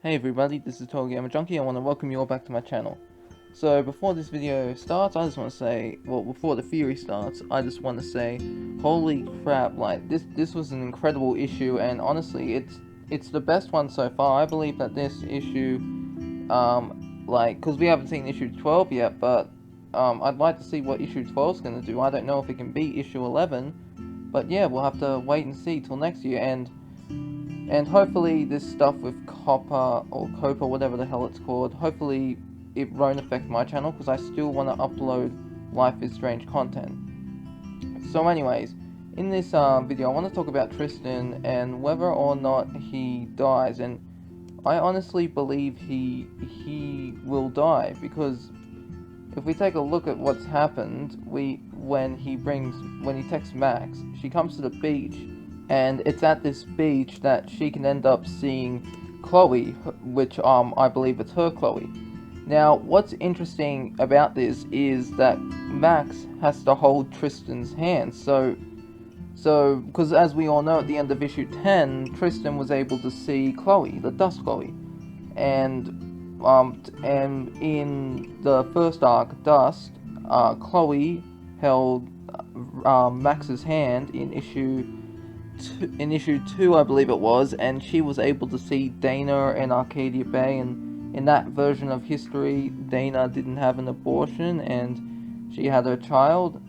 Hey everybody, this is TotalGamerJunkie. I want to welcome you all back to my channel. So before this video starts, I just want to say, well, before the theory starts, I just want to say, holy crap, like, this was an incredible issue, and honestly, it's the best one so far. I believe that this issue, because we haven't seen issue 12 yet, but, I'd like to see what issue 12 is going to do. I don't know if it can beat issue 11, but yeah, we'll have to wait and see till next year, and hopefully this stuff with Copper, or Copa, whatever the hell it's called, hopefully it won't affect my channel, because I still want to upload Life is Strange content. So anyways, in this video I want to talk about Tristan and whether or not he dies, and I honestly believe he will die, because if we take a look at what's happened, when he texts Max, she comes to the beach, and it's at this beach that she can end up seeing Chloe, which I believe it's her Chloe. Now, what's interesting about this is that Max has to hold Tristan's hand, so because as we all know, at the end of issue 10, Tristan was able to see Chloe, the Dust Chloe, and in the first arc, Dust, Chloe held Max's hand in issue 2, I believe it was, and she was able to see Dana and Arcadia Bay, and in that version of history, Dana didn't have an abortion, and she had her child,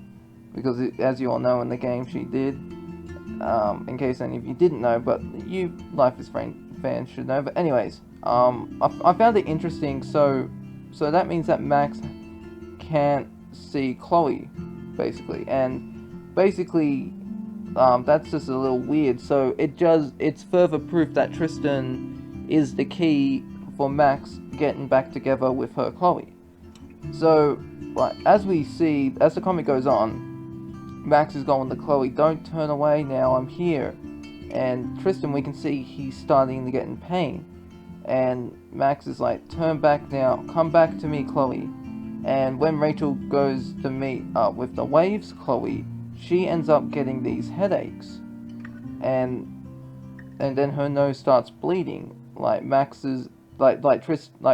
because as you all know in the game, she did, in case any of you didn't know, but you Life is Strange fans should know. But anyways, I found it interesting, so that means that Max can't see Chloe, basically, and basically, that's just a little weird. So it's further proof that Tristan is the key for Max getting back together with her Chloe. So, like, as we see, as the comic goes on, Max is going to Chloe, don't turn away now, I'm here. And Tristan, we can see he's starting to get in pain. And Max is like, turn back now, come back to me, Chloe. And when Rachel goes to meet up with the Waves Chloe, she ends up getting these headaches, and then her nose starts bleeding, like Max's, like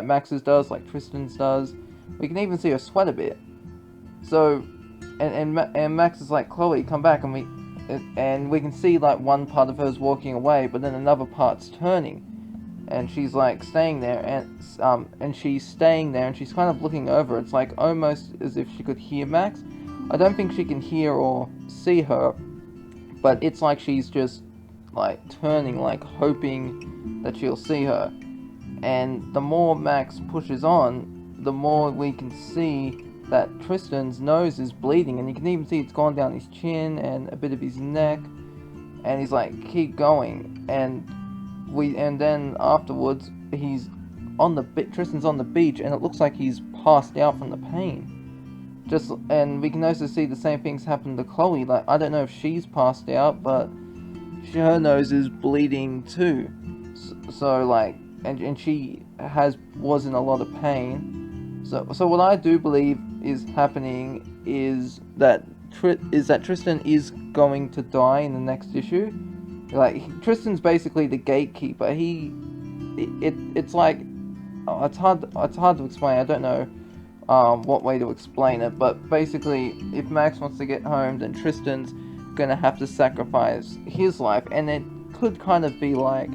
Max's does, like Tristan's does. We can even see her sweat a bit. So, and Max is like, Chloe, come back, and we can see like one part of her's walking away, but then another part's turning, and she's like staying there, and she's staying there, and she's kind of looking over. It's like almost as if she could hear Max. I don't think she can hear or see her, but it's like she's just like turning, like hoping that she'll see her. And the more Max pushes on, the more we can see that Tristan's nose is bleeding, and you can even see it's gone down his chin and a bit of his neck, and he's like, keep going. And then afterwards he's Tristan's on the beach, and it looks like he's passed out from the pain. And we can also see the same things happen to Chloe. Like, I don't know if she's passed out, but her nose is bleeding too. So like, and she was in a lot of pain. So what I do believe is happening is that Tristan is going to die in the next issue. Like, Tristan's basically the gatekeeper. It's like, it's hard to explain. I don't know what way to explain it, but basically, if Max wants to get home, then Tristan's gonna have to sacrifice his life, and it could kind of be like,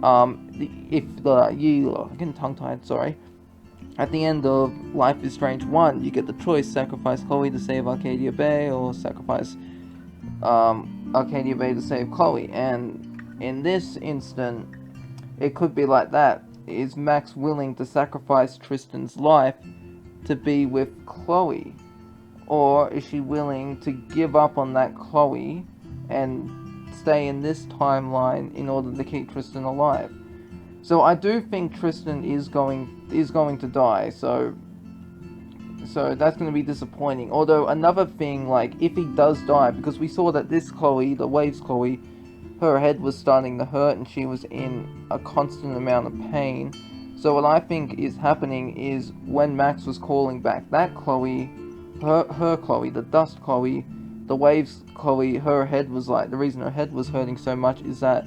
I'm getting tongue-tied, sorry. At the end of Life is Strange 1, you get the choice, sacrifice Chloe to save Arcadia Bay, or sacrifice Arcadia Bay to save Chloe, and in this instant, it could be like that. Is Max willing to sacrifice Tristan's life to be with Chloe, or is she willing to give up on that Chloe and stay in this timeline in order to keep Tristan alive? So I do think Tristan is going to die, so that's going to be disappointing. Although another thing, like, if he does die, because we saw that this Chloe, the Waves Chloe, her head was starting to hurt and she was in a constant amount of pain. So what I think is happening is, when Max was calling back that Chloe, her Chloe, the Dust Chloe, the Waves Chloe, her head was like, the reason her head was hurting so much is that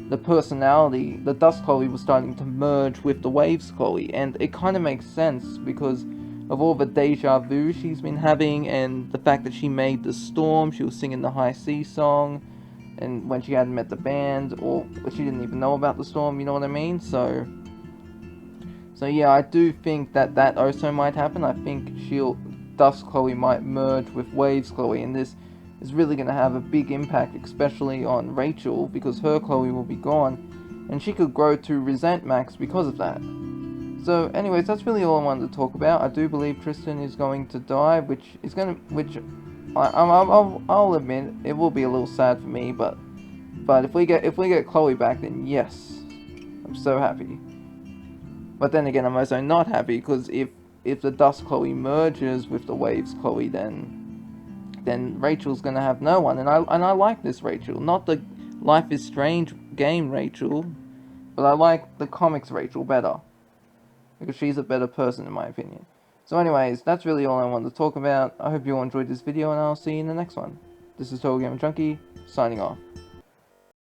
the personality, the Dust Chloe was starting to merge with the Waves Chloe, and it kind of makes sense because of all the deja vu she's been having, and the fact that she made the storm, she was singing the High C song, and when she hadn't met the band, or she didn't even know about the storm, you know what I mean? So yeah, I do think that also might happen. I think Dust Chloe might merge with Waves Chloe, and this is really going to have a big impact, especially on Rachel, because her Chloe will be gone, and she could grow to resent Max because of that. So, anyways, that's really all I wanted to talk about. I do believe Tristan is going to die, I'll admit it will be a little sad for me, but if we get Chloe back, then yes, I'm so happy. But then again, I'm also not happy because if the Dust Chloe merges with the Waves Chloe, then Rachel's gonna have no one, and I like this Rachel, not the Life is Strange game Rachel, but I like the comics Rachel better because she's a better person in my opinion. So anyways, that's really all I wanted to talk about. I hope you all enjoyed this video, and I'll see you in the next one. This is TotalGamerJunkie, signing off.